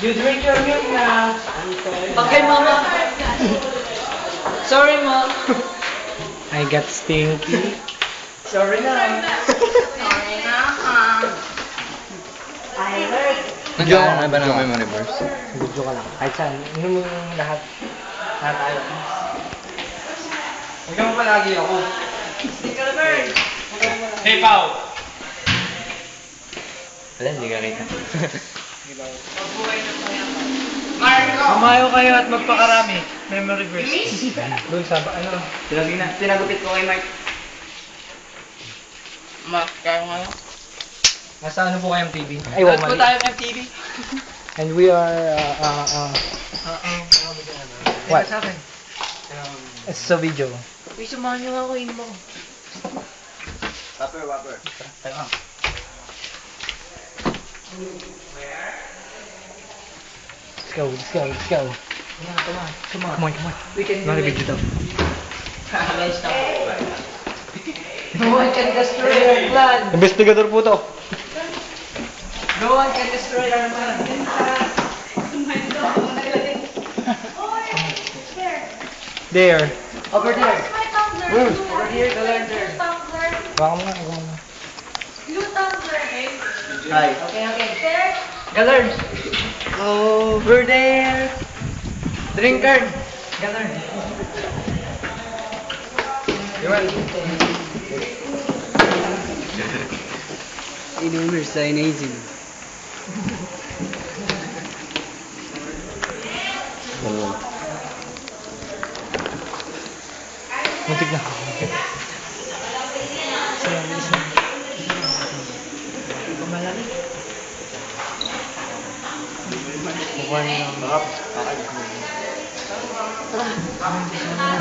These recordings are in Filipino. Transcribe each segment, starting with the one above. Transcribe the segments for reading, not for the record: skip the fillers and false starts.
You drink your milk na. Okay, mama. Sorry, mom. I got stinky. Sorry na. Sorry na I heard. Video ka Nag-ano ba ng memory verse? Video ka lang. Kahit saan. Inom mo yung lahat. Lahat tayo. Huwag mo palagi ako. Stickelberg. Hey, Pao! Wala, hindi ka kita. Sumayo kayo at magpakarami. Memory verse. Doon sa ano. Tinagupit ko kay Mike. Kaya nga lang. Nasa ano po kayong TV? Ay, Ay, po mali. tayo ng TV. And we are, what? Sa akin. It's a video. Uy, sumahan niyo ako, mo. Whopper. Let's go. Come on. We can do Mali it. video daw. No one can destroy our plan. Investigador po to. No one can destroy our plan. There. Over there. My tumbler. Over here, the learn there. Tumbler. Baka mo na. Blue tumbler. Hi. Okay. There. Galern. Over there. Drink card. Galern. Inumer sa inazin. Muntik na.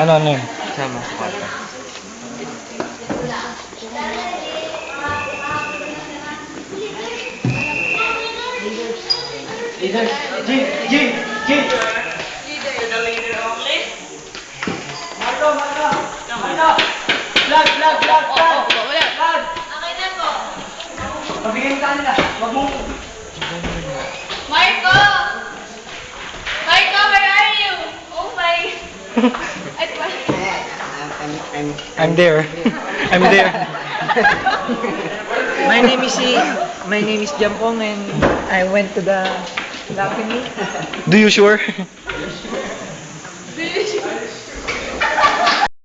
Ano yun? Sama sa kwarto. Leader. G. Marco. Vlog. Okay na po. Pabigyan ka nila. Wag mo. Marco! Marco, where are you? Oh my. Ay, diba? I'm there. My name is Jampong and I went to the balcony. Do you sure?